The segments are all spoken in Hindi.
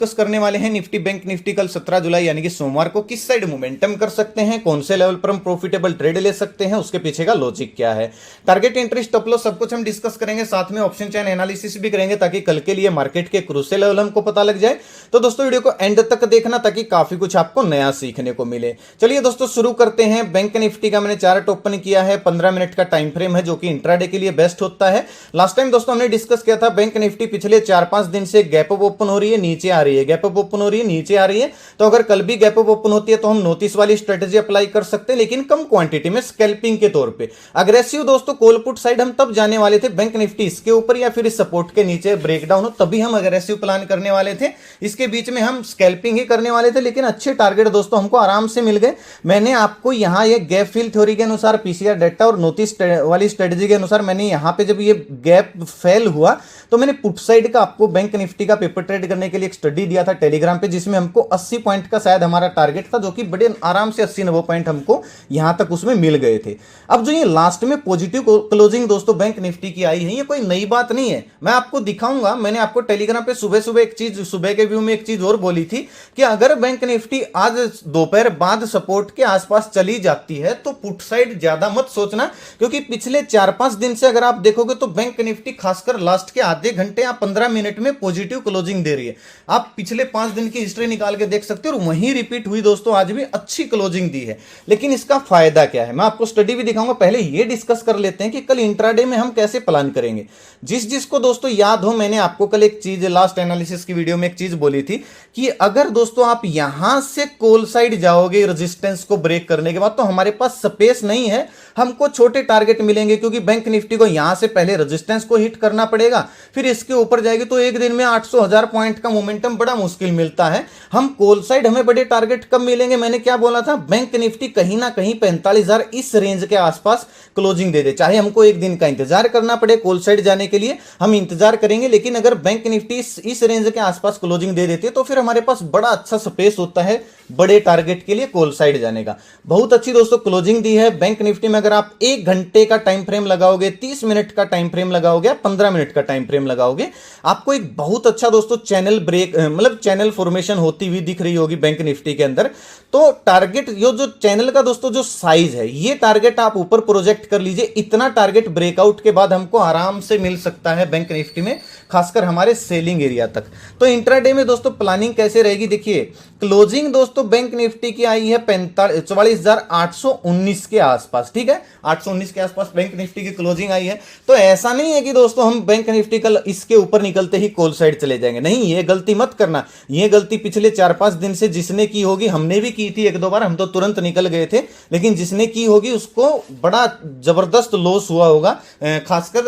डिस्कस करने वाले हैं निफ्टी बैंक निफ्टी कल 17 जुलाई यानी कि सोमवार को किस साइड मोमेंटम कर सकते हैं, कौन से लेवल पर हम प्रॉफिटेबल ट्रेड ले सकते हैं, उसके पीछे का लॉजिक क्या है, टारगेट एंट्री स्टॉप लॉस सब कुछ हम डिस्कस करेंगे। साथ में ऑप्शन चेन एनालिसिस भी करेंगे ताकि कल के लिए मार्केट के क्रूशियल लेवल हमको पता लग जाए। तो दोस्तों वीडियो को एंड तक देखना ताकि काफी कुछ आपको नया सीखने को मिले। चलिए दोस्तों शुरू करते हैं। बैंक निफ्टी का मैंने चार्ट ओपन किया है, 15 मिनट का टाइम फ्रेम है जो कि इंट्राडे के लिए बेस्ट होता है। लास्ट टाइम दोस्तों हमने डिस्कस किया था बैंक निफ्टी पिछले 4-5 दिन से गैप अप ओपन हो रही है, नीचे आ रही है, गैप अप ओपन हो रही है, नीचे आ रही है। तो अगर कल भी गैप अप ओपन होती है तो हम नोटिस वाली स्ट्रेटेजी अप्लाई कर सकते हैं, लेकिन कम क्वांटिटी में स्कैल्पिंग के तौर पे। अग्रेसिव दोस्तों कॉल पुट साइड हम तब जाने वाले थे बैंक निफ्टी इसके ऊपर या फिर इस सपोर्ट के नीचे ब्रेकडाउन हो तभी हम अग्रेसिव प्लान करने वाले थे। इसके बीच में हम स्कैल्पिंग ही करने वाले थे, लेकिन अच्छे टारगेट दोस्तों हमको आराम से मिल गए। मैंने आपको यहां ये गैप फिल थ्योरी के अनुसार पीसीआर डेटा और नोटिस वाली स्ट्रेटेजी के अनुसार मैंने यहां पे जब ये गैप फेल हुआ तो मैंने पुट साइड का आपको बैंक निफ्टी का पेपर ट्रेड करने के लिए एक स्टडी दिया था टेलीग्राम पे, जिसमें हमको 80 पॉइंट का शायद हमारा टारगेट था, जो कि बड़े आराम से 80-90 पॉइंट हमको यहां तक उसमें मिल गए थे। अब जो ये लास्ट में पॉजिटिव क्लोजिंग दोस्तों बैंक निफ्टी की आई है, ये कोई नई बात नहीं है, मैं आपको दिखाऊंगा। मैंने आपको टेलीग्राम पे सुबह सुबह एक चीज, सुबह के व्यू में एक चीज और बोली थी कि अगर बैंक निफ्टी आज दोपहर बाद सपोर्ट के आसपास चली जाती है तो पुट साइड ज्यादा मत सोचना, क्योंकि पिछले 4-5 दिन से अगर आप देखोगे तो बैंक निफ्टी खासकर लास्ट के आधे घंटे या 15 मिनट में पॉजिटिव क्लोजिंग दे रही है। आप पिछले 5 दिन की हिस्ट्री निकाल के देख सकते हो और वहीं रिपीट हुई दोस्तों, आज भी अच्छी क्लोजिंग दी है। लेकिन इसका फायदा क्या है मैं आपको स्टडी भी दिखाऊंगा। पहले ये डिस्कस कर लेते हैं कि कल इंट्राडे में हम कैसे प्लान करेंगे। जिसको दोस्तों याद हो, मैंने आपको कल एक चीज लास्ट एनालिसिस की वीडियो में एक चीज बोली थी कि अगर दोस्तों आप यहां से कॉल साइड जाओगे रेजिस्टेंस को ब्रेक करने के बाद तो हमारे पास स्पेस नहीं है, हमको छोटे टारगेट मिलेंगे, क्योंकि बैंक निफ्टी को यहां से पहले रेजिस्टेंस को हिट करना पड़ेगा, फिर इसके ऊपर जाएगी तो एक दिन में 800-1000 पॉइंट का मोमेंटम बड़ा मुश्किल मिलता है। हम कॉल साइड हमें बड़े टारगेट कब मिलेंगे, मैंने क्या बोला था, बैंक निफ्टी कहीं ना कहीं 45,000 इस रेंज के आसपास क्लोजिंग दे दे। चाहे हमको एक दिन का इंतजार करना पड़े कॉल साइड जाने के लिए, हम इंतजार करेंगे, लेकिन अगर बैंक निफ्टी इस रेंज के आसपास क्लोजिंग दे देती है तो फिर हमारे पास बड़ा अच्छा स्पेस होता है बड़े टारगेट के लिए कॉल साइड जाने का। बहुत अच्छी दोस्तों क्लोजिंग दी है बैंक निफ्टी में। अगर आप 1 घंटे का टाइम फ्रेम लगाओगे, 30 मिनट का टाइम फ्रेम लगाओगे, 15 मिनट का टाइम फ्रेम लगाओगे, आपको एक बहुत अच्छा दोस्तों चैनल ब्रेक मतलब चैनल फॉर्मेशन होती हुई दिख रही होगी बैंक निफ्टी के अंदर। तो टारगेट ये जो चैनल का दोस्तों जो साइज है, ये टारगेट आप ऊपर प्रोजेक्ट कर लीजिए। इतना टारगेट ब्रेकआउट के बाद हमको आराम से मिल सकता है बैंक निफ्टी में, खासकर हमारे सेलिंग एरिया तक। तो इंट्राडे में दोस्तों प्लानिंग कैसे रहेगी, देखिए क्लोजिंग दोस्तों बैंक निफ्टी की आई है 44,819 के आसपास, ठीक है, 819 के आसपास बैंक निफ्टी की क्लोजिंग आई है। तो ऐसा नहीं है कि दोस्तों हम बैंक निफ्टी कल इसके ऊपर निकलते ही कॉल साइड चले जाएंगे, नहीं, ये गलती मत करना। ये गलती पिछले 4-5 दिन से जिसने की होगी, हमने भी की थी 1-2 बार, हम तो तुरंत निकल गए थे, लेकिन जिसने की होगी उसको बड़ा जबरदस्त लॉस हुआ होगा, खासकर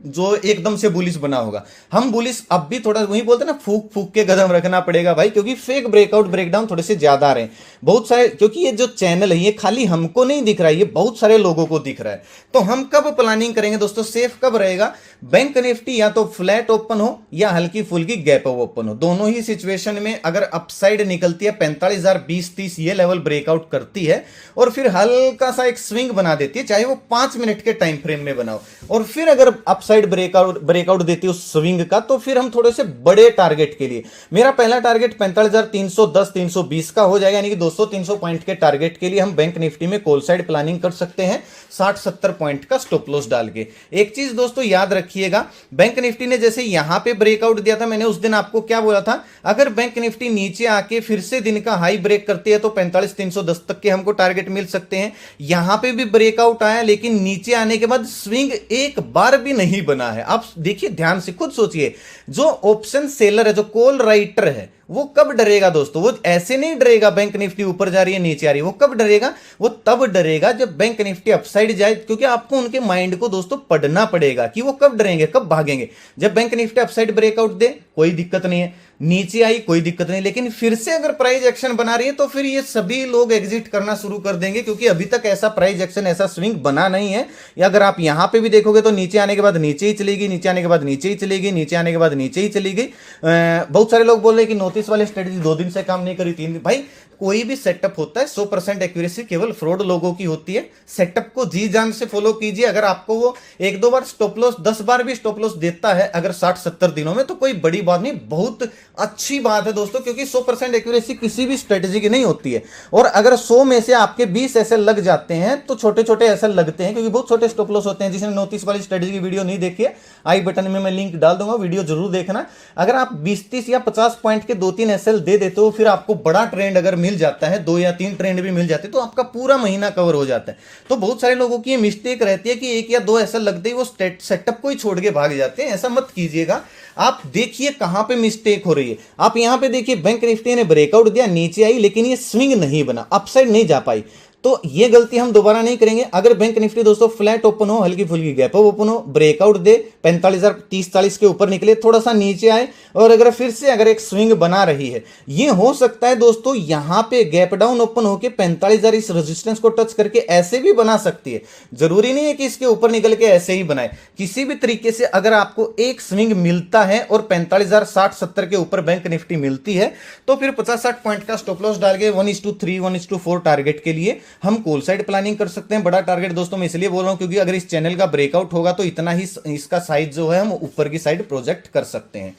जो एकदम से बुलिश बना होगा। हम बुलिश अब भी थोड़ा वही बोलते हैं ना, फूक फूक के कदम रखना पड़ेगा भाई, क्योंकि फेक ब्रेकआउट ब्रेकडाउन थोड़े से ज्यादा आ रहे हैं बहुत सारे, क्योंकि ये जो चैनल है ये खाली हमको नहीं दिख रहा है, ये बहुत सारे लोगों को दिख रहा है। तो हम कब प्लानिंग करेंगे दोस्तों, सेफ कब रहेगा, बैंक निफ्टी या तो फ्लैट ओपन हो या हल्की फुल्की गैप अप ओपन हो, दोनों ही सिचुएशन में अगर अपसाइड निकलती है 45,000 20-30 ये लेवल ब्रेकआउट करती है और फिर हल्का सा एक स्विंग बना देती है, चाहे वो 5 मिनट के टाइम फ्रेम में बनाओ, और फिर अगर अपसाइड ब्रेकआउट देती है उस स्विंग का, तो फिर हम थोड़े से बड़े टारगेट के लिए, मेरा पहला टारगेट 45,310-320 का हो जाएगा, यानी कि 200-300 पॉइंट के टारगेट के लिए हम बैंक निफ्टी में कॉल साइड प्लानिंग कर सकते हैं 60-70 पॉइंट का स्टॉप लॉस डाल के। एक चीज दोस्तों याद रखिएगा, बैंक निफ्टी ने जैसे यहां पे ब्रेकआउट दिया था, मैंने उस दिन आपको क्या बोला था, अगर बैंक निफ्टी नीचे आके फिर से दिन का हाई ब्रेक करती है तो 45,310 तक के हमको टारगेट मिल सकते हैं। यहां पे भी ब्रेकआउट आया, लेकिन नीचे आने के बाद स्विंग एक बार भी नहीं बना है। आप देखिए ध्यान से, खुद सोचिए, जो ऑप्शन सेलर है, जो कॉल राइटर है, वो कब डरेगा दोस्तों, वो ऐसे नहीं डरेगा बैंक निफ्टी ऊपर जा रही है नीचे आ रही है, वो कब डरेगा, वो तब डरेगा जब बैंक निफ्टी अपसाइड जाए, क्योंकि आपको उनके माइंड को दोस्तों पढ़ना पड़ेगा कि वो कब डरेंगे, कब भागेंगे। जब बैंक निफ्टी अपसाइड ब्रेकआउट दे कोई दिक्कत नहीं है, नीचे आई कोई दिक्कत नहीं, लेकिन फिर से अगर प्राइस एक्शन बना रही है तो फिर ये सभी लोग एग्जिट करना शुरू कर देंगे, क्योंकि अभी तक ऐसा प्राइस एक्शन, ऐसा स्विंग बना नहीं है। या अगर आप यहां पे भी देखोगे तो नीचे आने के बाद नीचे ही चलेगी, नीचे आने के बाद नीचे ही चलेगी, नीचे आने के बाद नीचे ही चली गई। बहुत सारे लोग बोल रहे हैं कि नोटिस वाली स्ट्रेटेजी 2 दिन से काम नहीं करी, 3 दिन, भाई कोई भी सेटअप होता है 100% एक्यूरेसी केवल फ्रॉड लोगों की होती है। सेटअप को जी जान से फॉलो कीजिए। अगर आपको वो 1-2 बार स्टॉप लॉस, 10 बार भी स्टॉप लॉस देता है अगर 60-70 दिनों में, तो कोई बड़ी बात नहीं, बहुत अच्छी बात है दोस्तों, क्योंकि 100% एक्यूरेसी किसी भी स्ट्रेटेजी की नहीं होती है। और अगर 100 में से आपके 20 एसएल लग जाते हैं तो छोटे छोटे एसएल लगते हैं, क्योंकि बहुत छोटे स्टॉप लॉस होते हैं। जिसने नोटिस वाली स्ट्रेटेजी की वीडियो नहीं देखी है, आई बटन में मैं लिंक डाल दूंगा, वीडियो जरूर देखना। अगर आप 20-30 या 50 पॉइंट के 2-3 एसएल दे देते हो, फिर आपको बड़ा ट्रेंड अगर मिल जाता है, 2 या 3 ट्रेंड भी मिल जाते हैं, तो आपका पूरा महीना कवर हो जाता है। तो बहुत सारे लोगों की ये मिस्टेक रहती है कि 1 या 2 एसएल लगते ही वो सेटअप को ही छोड़ के भाग जाते हैं। ऐसा मत कीजिएगा। आप देखिए कहां पे मिस्टेक हो रही है। आप यहां पे देखिए बैंक निफ्टी ने ब्रेकआउट दिया, नीचे आई, लेकिन ये स्विंग नहीं बना, अपसाइड नहीं जा पाई। तो ये गलती हम दोबारा नहीं करेंगे। अगर बैंक निफ्टी दोस्तों फ्लैट ओपन हो, हल्की फुल्की गैप अप ओपन हो, ब्रेकआउट दे, 45,000 30-40 के ऊपर निकले, थोड़ा सा नीचे आए, और अगर फिर से अगर एक स्विंग बना रही है, ये हो सकता है दोस्तों यहां पे गैप डाउन ओपन होकर 45,000 इस रेजिस्टेंस को टच करके ऐसे भी बना सकती है। जरूरी नहीं है कि इसके ऊपर निकल के ऐसे ही बनाए। किसी भी तरीके से अगर आपको एक स्विंग मिलता है और 45,000 60-70 के ऊपर बैंक निफ्टी मिलती है, तो फिर 50-60 पॉइंट का स्टॉप लॉस डाल के 1:3 1:4 टारगेट के लिए हम कॉल साइड प्लानिंग कर सकते हैं। बड़ा टारगेट दोस्तों मैं इसलिए बोल रहा हूं क्योंकि अगर इस चैनल का ब्रेकआउट होगा तो इतना ही इसका साइज जो है हम ऊपर की साइड प्रोजेक्ट कर सकते हैं।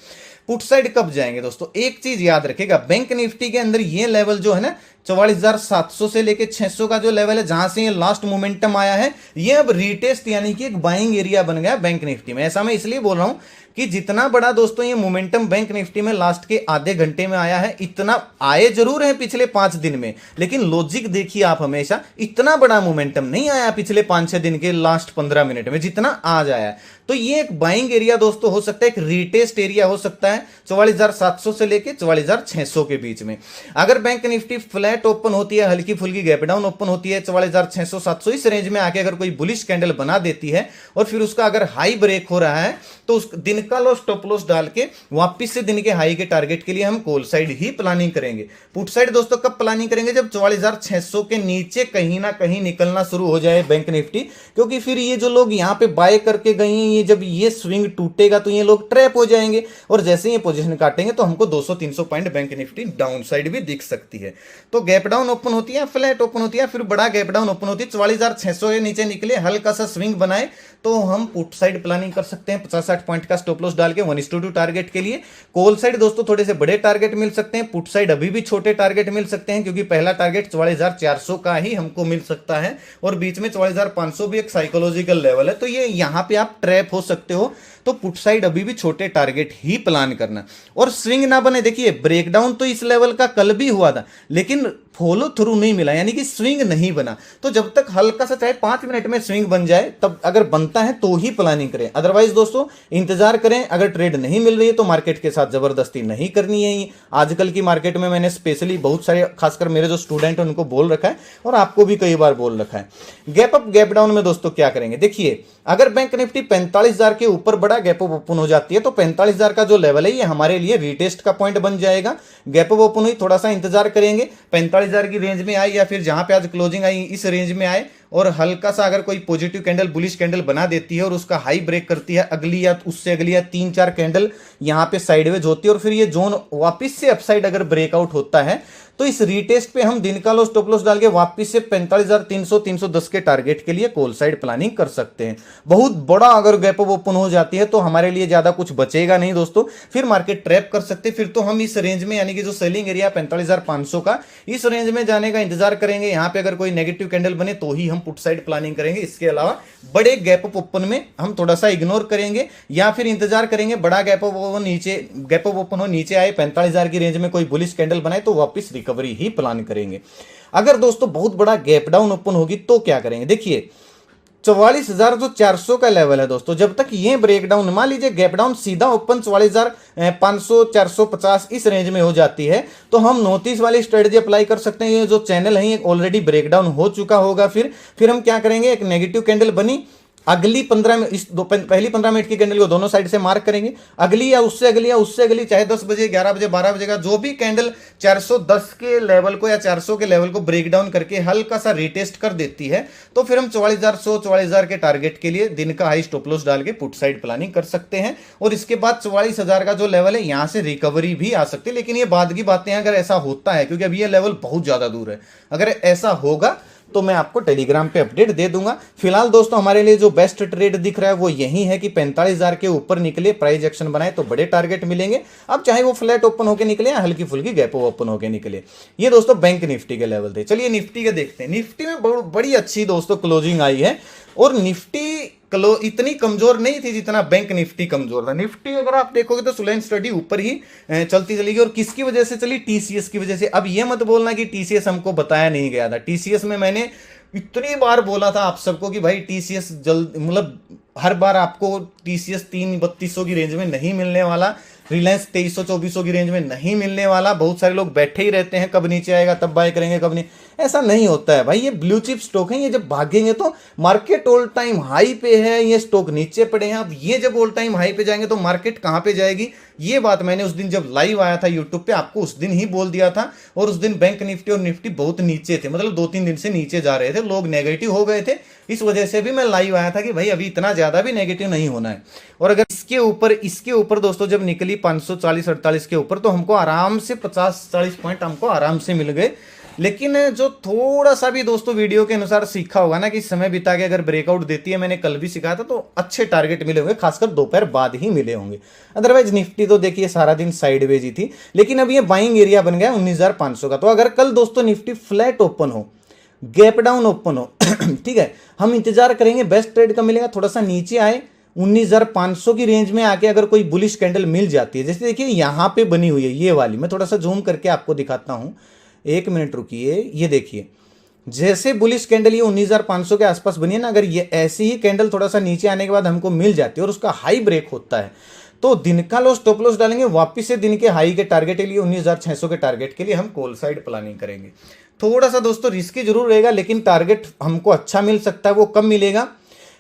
पुट साइड कब जाएंगे दोस्तों, एक चीज याद रखेगा, बैंक निफ्टी के अंदर ये लेवल जो है ना 44,700 से लेके 600 का जो लेवल है, जहां से ये लास्ट मोमेंटम आया है, ये अब रीटेस्ट यानी कि एक बाइंग एरिया बन गया बैंक निफ्टी में। ऐसा मैं इसलिए बोल रहा हूं कि जितना बड़ा दोस्तों ये मोमेंटम बैंक निफ्टी में लास्ट के आधे घंटे में आया है, इतना आए जरूर है पिछले 5 दिन में, लेकिन लॉजिक देखिए आप हमेशा, इतना बड़ा मोमेंटम नहीं आया पिछले 5-6 दिन के लास्ट 15 मिनट में जितना आज आया। तो ये एक बाइंग एरिया दोस्तों हो सकता है, एक रीटेस्ट एरिया हो सकता है 44,700 से लेके 44,600 के बीच में। अगर बैंक निफ्टी फ्लैट ओपन होती है, हल्की फुल्की गैप डाउन ओपन होती है 44,600-700 इस रेंज में आके अगर कोई बुलिश कैंडल बना देती है और फिर उसका अगर हाई ब्रेक हो रहा है, तो उस दिन का लॉस स्टॉप लॉस डाल के वापस से दिन के हाई के टारगेट के लिए हम कॉल साइड ही प्लानिंग करेंगे। पुट साइड दोस्तों कब प्लानिंग करेंगे, जब 44,600 के नीचे कहीं ना कहीं निकलना शुरू हो जाए बैंक निफ्टी, क्योंकि फिर ये जो लोग यहां पे बाय करके गए हैं, ये जब ये स्विंग टूटेगा तो ये लोग ट्रैप हो जाएंगे, और जैसे ये पोजीशन काटेंगे तो हमको 200-300 point bank Nifty down side भी दिख सकती है। तो गैप डाउन ओपन होती है, फ्लैट ओपन होती है, फिर बड़ा गैप डाउन ओपन होती है, 44,600 के नीचे निकले, हल्का सा स्विंग बनाए, तो हम पुट साइड प्लानिंग कर सकते हैं 50-60 पॉइंट का स्टॉप लॉस डाल के 1:2 टारगेट के लिए। कॉल साइड दोस्तों थोड़े से बड़े टारगेट मिल सकते हैं, पुट साइड अभी भी छोटे टारगेट मिल सकते हैं, क्योंकि पहला टारगेट 44,400 का ही हमको मिल सकता है, और बीच में 44,500 भी एक साइकोलॉजिकल लेवल है। तो ये यहां पे आप ट्रैप हो सकते हो। तो पुट साइड अभी भी छोटे टारगेट ही प्लान करना, और स्विंग ना बने। देखिए ब्रेकडाउन तो इस लेवल का कल भी हुआ था, लेकिन फॉलो थ्रू नहीं मिला, यानी कि स्विंग नहीं बना। तो जब तक हल्का सा चाहे 5 मिनट में स्विंग बन जाए, तब अगर बनता है तो ही प्लानिंग करें, अदरवाइज दोस्तों इंतजार करें। अगर ट्रेड नहीं मिल रही है तो मार्केट के साथ जबरदस्ती नहीं करनी है। आजकल की मार्केट में मैंने स्पेशली बहुत सारे, खासकर मेरे जो स्टूडेंट हैं उनको बोल रखा है, और आपको भी कई बार बोल रखा है। गैप अप गैप डाउन में दोस्तों क्या करेंगे, देखिए अगर बैंक निफ्टी 45,000 के ऊपर बड़ा गैप अप ओपन हो जाती है, तो 45,000 का जो लेवल है ये हमारे लिए रीटेस्ट का पॉइंट बन जाएगा। गैप अप ओपन हुई, थोड़ा सा इंतजार करेंगे, 45,000 की रेंज में आए, या फिर जहां पे आज क्लोजिंग आई इस रेंज में आए, और हल्का सा अगर कोई पॉजिटिव कैंडल बुलिश कैंडल बना देती है और उसका हाई ब्रेक करती है, अगली या उससे अगली या 3-4 कैंडल यहां पे साइडवेज होती है, और फिर ये जोन वापस से अपसाइड अगर ब्रेकआउट होता है, तो इस रीटेस्ट पे हम दिन का लॉस स्टॉप लॉस डाल के वापस से 45,300 310 के टारगेट के लिए कॉल साइड प्लानिंग कर सकते हैं। बहुत बड़ा अगर गैप अप ओपन हो जाती है तो हमारे लिए ज्यादा कुछ बचेगा नहीं दोस्तों, फिर मार्केट ट्रैप कर सकते हैं। फिर तो हम इस रेंज में, यानी कि जो सेलिंग एरिया 45,500 का, इस रेंज में जाने का इंतजार करेंगे। यहां पे अगर कोई नेगेटिव कैंडल बने तो ही हम पुट साइड प्लानिंग करेंगे। इसके अलावा बड़े गैप अप ओपन में हम थोड़ा सा इग्नोर करेंगे, या फिर इंतजार करेंगे बड़ा गैप अप ओपन हो नीचे आए 45,000 की रेंज में कोई बुलिश कैंडल बनाए, तो वापस रिकवरी ही प्लान करेंगे। अगर दोस्तों बहुत बड़ा गैप डाउन ओपन होगी तो क्या करेंगे, देखिए 44,400 का लेवल है दोस्तों, जब तक ये ब्रेकडाउन, मान लीजिए गैप डाउन सीधा ओपन 44,500 450 इस रेंज में हो जाती है, तो हम नोटिस वाली स्ट्रेटजी अप्लाई कर सकते हैं। ये जो चैनल है ये ऑलरेडी ब्रेकडाउन हो चुका होगा, फिर हम क्या करेंगे, एक नेगेटिव कैंडल बनी, अगली 15 पहली 15 मिनट की कैंडल को दोनों साइड से मार्क करेंगे, अगली या उससे अगली चाहे 10 बजे 11 बजे 12 बजे का जो भी कैंडल 410 के लेवल को या 400 के लेवल को ब्रेक डाउन करके हल्का सा रिटेस्ट कर देती है, तो फिर हम 44,000 के टारगेट के लिए दिन का हाई स्टॉप लॉस डाल के पुट साइड प्लानिंग कर सकते हैं। और इसके बाद 44,000 का जो लेवल है यहां से रिकवरी भी आ सकती है, लेकिन ये बाद की बातें हैं अगर ऐसा होता है, क्योंकि अभी ये लेवल बहुत ज्यादा दूर है। अगर ऐसा होगा तो मैं आपको टेलीग्राम पे अपडेट दे दूंगा। फिलहाल दोस्तों हमारे लिए जो बेस्ट ट्रेड दिख रहा है वो यही है कि 45,000 के ऊपर निकले, प्राइस एक्शन बनाए तो बड़े टारगेट मिलेंगे। अब चाहे वो फ्लैट ओपन होकर निकले या हल्की फुल्की गैप ओपन होकर निकले। ये दोस्तों बैंक निफ्टी के लेवल थे। चलिए निफ्टी के देखते हैं। निफ्टी में बड़ी अच्छी दोस्तों क्लोजिंग आई है और निफ्टी इतनी कमजोर नहीं थी जितना बैंक निफ्टी कमजोर था। निफ्टी अगर आप देखोगे तो स्लो एंड स्टडी ऊपर ही चलती चली गई। और किसकी वजह से चली? टीसीएस की वजह से। अब ये मत बोलना कि टीसीएस हमको बताया नहीं गया था। टीसीएस में मैंने इतनी बार बोला था आप सबको कि भाई टीसीएस जल्द, मतलब हर बार आपको टीसीएस 3-3200 की रेंज में नहीं मिलने वाला, रिलायंस 2300-2400 की रेंज में नहीं मिलने वाला। बहुत सारे लोग बैठे ही रहते हैं कब नीचे आएगा तब बाय करेंगे, कब नहीं। ऐसा नहीं होता है भाई, ये ब्लू चिप स्टॉक है। ये जब भागेंगे तो मार्केट ऑल टाइम हाई पे है, ये स्टॉक नीचे पड़े हैं। अब ये जब ऑल टाइम हाई पे जाएंगे तो मार्केट कहां पे जाएगी? ये बात मैंने उस दिन जब लाइव आया था यूट्यूब पे आपको उस दिन ही बोल दिया था। और उस दिन बैंक निफ्टी और निफ्टी बहुत नीचे थे, मतलब 2-3 दिन से नीचे जा रहे थे, लोग नेगेटिव हो गए थे। इस वजह से भी मैं लाइव आया था कि भाई अभी इतना ज्यादा भी नेगेटिव नहीं होना है। और अगर इसके ऊपर दोस्तों जब निकली 540-48 के ऊपर तो हमको आराम से 50-40 पॉइंट हमको आराम से मिल गए। लेकिन जो थोड़ा सा भी दोस्तों वीडियो के अनुसार सीखा होगा ना कि समय बिता के अगर ब्रेकआउट देती है, मैंने कल भी सिखाया था, तो अच्छे टारगेट मिले होंगे, खासकर दोपहर बाद ही मिले होंगे। अदरवाइज निफ्टी तो देखिए सारा दिन साइडवेज ही थी। लेकिन अब ये बाइंग एरिया बन गया 19,500 का। तो अगर कल दोस्तों निफ्टी फ्लैट ओपन हो, गैप डाउन ओपन हो ठीक है, हम इंतजार करेंगे बेस्ट ट्रेड का मिलेगा। थोड़ा सा नीचे आए 19,500 की रेंज में आके अगर कोई बुलिश कैंडल मिल जाती है, जैसे देखिए यहां पे बनी हुई है ये वाली, मैं थोड़ा सा जूम करके आपको दिखाता हूं, 1 मिनट रुकिए। ये देखिए जैसे बुलिश कैंडल ये 19,500 के आसपास बनी है ना, अगर ये ऐसी ही कैंडल थोड़ा सा नीचे आने के बाद हमको मिल जाती है और उसका हाई ब्रेक होता है तो दिन का लॉस स्टॉप लॉस डालेंगे, वापिस से दिन के हाई के टारगेट के लिए 19,600 के टारगेट के लिए हम कॉल साइड प्लानिंग करेंगे। थोड़ा सा दोस्तों रिस्की जरूर रहेगा, लेकिन टारगेट हमको अच्छा मिल सकता है। वो कब मिलेगा?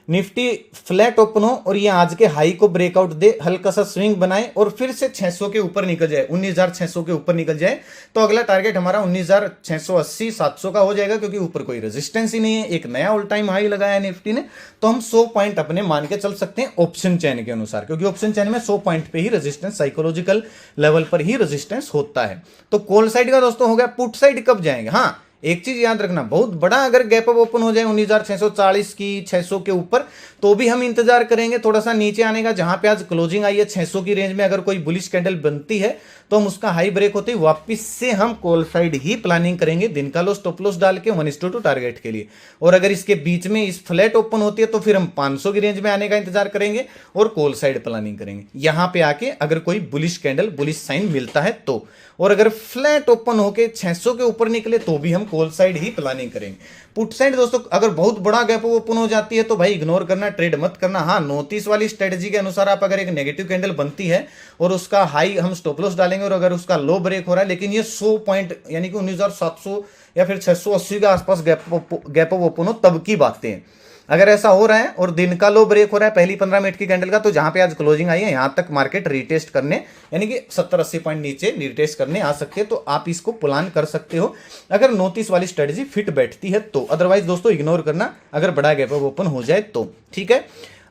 निफ्टी फ्लैट ओपन हो और ये आज के हाई को ब्रेकआउट दे, हल्का सा स्विंग बनाए और फिर से 600 के ऊपर निकल जाए, 19,600 के ऊपर निकल जाए तो अगला टारगेट हमारा 19,680-700 का हो जाएगा, क्योंकि ऊपर कोई रेजिस्टेंस ही नहीं है। एक नया ऑल टाइम हाई लगाया निफ्टी ने, तो हम 100 पॉइंट अपने मान के चल सकते हैं ऑप्शन चैन के अनुसार, क्योंकि ऑप्शन चैन में 100 पॉइंट पे ही रेजिस्टेंस, साइकोलॉजिकल लेवल पर ही रेजिस्टेंस होता है। तो कॉल साइड का दोस्तों हो गया। पुट साइड कब जाएंगे? हाँ, एक चीज याद रखना, बहुत बड़ा अगर गैप अप ओपन हो जाए 19,640 की 600 के ऊपर तो भी हम इंतजार करेंगे थोड़ा सा नीचे आने का। जहां पे आज क्लोजिंग आई है 600 की रेंज में, अगर कोई बुलिश कैंडल बनती है तो हम उसका हाई ब्रेक होते ही वापस से हम कॉल साइड ही प्लानिंग करेंगे, दिन का लो स्टॉप लॉस डाल के 1:2 टारगेट के लिए। और अगर इसके बीच में इस फ्लैट ओपन होती है तो फिर हम 500 की रेंज में आने का इंतजार करेंगे और कॉल साइड प्लानिंग करेंगे यहां पे आके, अगर कोई बुलिश कैंडल बुलिश साइन मिलता है तो। और अगर फ्लैट ओपन होके 600 के ऊपर निकले तो भी हम कॉल साइड ही प्लानिंग करेंगे। पुट साइड दोस्तों अगर बहुत बड़ा गैप ओपन हो जाती है तो भाई इग्नोर करना, ट्रेड मत करना। हाँ, नोटिस वाली स्ट्रेटजी के अनुसार आप अगर एक नेगेटिव कैंडल बनती है और उसका हाई हम स्टॉप लॉस डालेंगे और अगर उसका लो ब्रेक हो रहा है, लेकिन ये 100 पॉइंट यानी कि 19,700 या फिर 680 के आसपास गैप ओपन हो तब की बातें हैं। अगर ऐसा हो रहा है और दिन का लो ब्रेक हो रहा है पहली 15 मिनट की कैंडल का, तो जहां पे आज क्लोजिंग आई है यहां तक मार्केट रिटेस्ट करने, यानी कि 70-80 पॉइंट नीचे रिटेस्ट करने आ सकते हैं। तो आप इसको प्लान कर सकते हो अगर नोटिस वाली स्ट्रेटजी फिट बैठती है तो। अदरवाइज दोस्तों इग्नोर करना अगर बड़ा गैप अप ओपन हो जाए तो। ठीक है,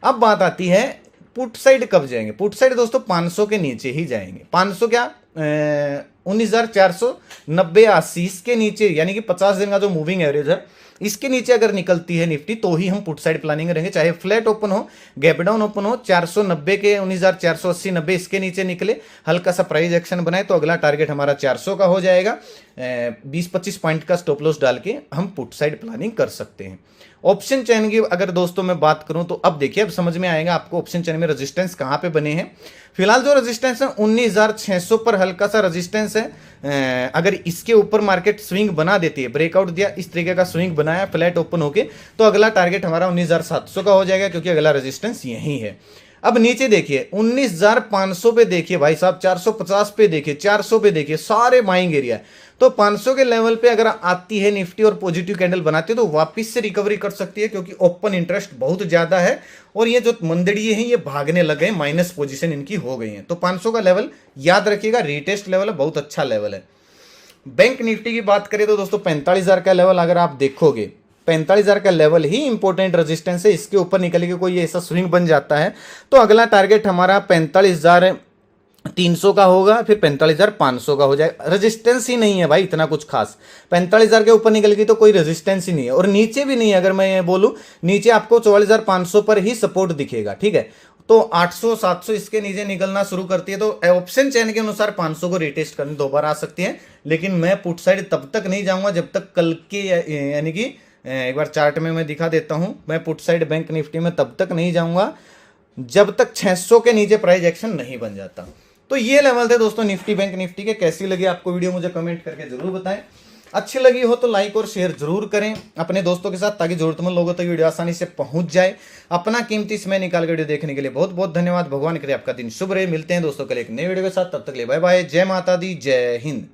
अब बात आती है पुट साइड कब जाएंगे। पुट साइड दोस्तों 500 के नीचे ही जाएंगे। 500 क्या 19,490-80 के नीचे, यानी कि 50 दिन का जो मूविंग एवरेज है इसके नीचे अगर निकलती है निफ्टी तो ही हम पुट साइड प्लानिंग रहेंगे। चाहे फ्लैट ओपन हो, गैप डाउन ओपन हो, 490 के 19,480-90 इसके नीचे निकले, हल्का सा प्राइस एक्शन बनाए तो अगला टारगेट हमारा 400 का हो जाएगा। 20-25 पॉइंट का स्टॉप लॉस डाल के हम पुट साइड प्लानिंग कर सकते हैं। ऑप्शन चैन की अगर दोस्तों मैं बात करूं तो अब देखिए, अब समझ में आएगा आपको ऑप्शन चैन में रेजिस्टेंस कहां पे बने हैं। फिलहाल जो रेजिस्टेंस है 19,600 पर हल्का सा रेजिस्टेंस है। अगर इसके ऊपर मार्केट स्विंग बना देती है, ब्रेकआउट दिया, इस तरीके का स्विंग बनाया फ्लैट ओपन होके, तो अगला टारगेट हमारा 19,700 का हो जाएगा, क्योंकि अगला रेजिस्टेंस यही है। अब नीचे देखिए 19,500 पे देखिए भाई साहब, 450 पे देखिए, 400 पे देखिए, सारे बाइंग एरिया है। तो 500 के लेवल पे अगर आती है निफ्टी और पॉजिटिव कैंडल बनाती है तो वापस से रिकवरी कर सकती है, क्योंकि ओपन इंटरेस्ट बहुत ज्यादा है और ये जो मंदड़िए हैं ये भागने लगे, माइनस पोजीशन इनकी हो गई है। तो 500 का लेवल याद रखिएगा, रिटेस्ट लेवल है, बहुत अच्छा लेवल है। बैंक निफ्टी की बात करें तो दोस्तों 45,000 का लेवल अगर आप देखोगे, 45,000 का लेवल ही इंपॉर्टेंट रेजिस्टेंस है। इसके ऊपर निकल के कोई ऐसा स्विंग बन जाता है तो अगला टारगेट हमारा 45,000 300 का होगा, फिर 45,500 का हो जाएगा। रेजिस्टेंस ही नहीं है भाई इतना कुछ खास। 45,000 के ऊपर निकल गई तो कोई रेजिस्टेंस ही नहीं है, और नीचे भी नहीं है। अगर मैं ये बोलूं, नीचे आपको 44,500 पर ही सपोर्ट दिखेगा, ठीक है। तो 800 700 इसके नीचे निकलना शुरू करती है तो ऑप्शन चेन के अनुसार 500 को रिटेस्ट करने दोबारा आ सकती है। लेकिन मैं पुट साइड तब तक नहीं जाऊंगा जब तक कल के, यानी कि एक बार चार्ट में मैं दिखा देता हूं, मैं पुट साइड बैंक निफ्टी में तब तक नहीं जाऊंगा जब तक 600 के नीचे प्राइस एक्शन नहीं बन जाता। तो ये लेवल थे दोस्तों निफ्टी बैंक निफ्टी के। कैसी लगी आपको वीडियो मुझे कमेंट करके जरूर बताएं। अच्छी लगी हो तो लाइक और शेयर जरूर करें अपने दोस्तों के साथ, ताकि जरूरतमंद लोगों तक वीडियो आसानी से पहुंच जाए। अपना कीमती समय निकाल कर वीडियो देखने के लिए बहुत बहुत धन्यवाद। भगवान करे आपका दिन शुभ रहे। मिलते हैं दोस्तों कल एक नए वीडियो के साथ, तब तक के लिए बाय बाय। जय माता दी, जय हिंद।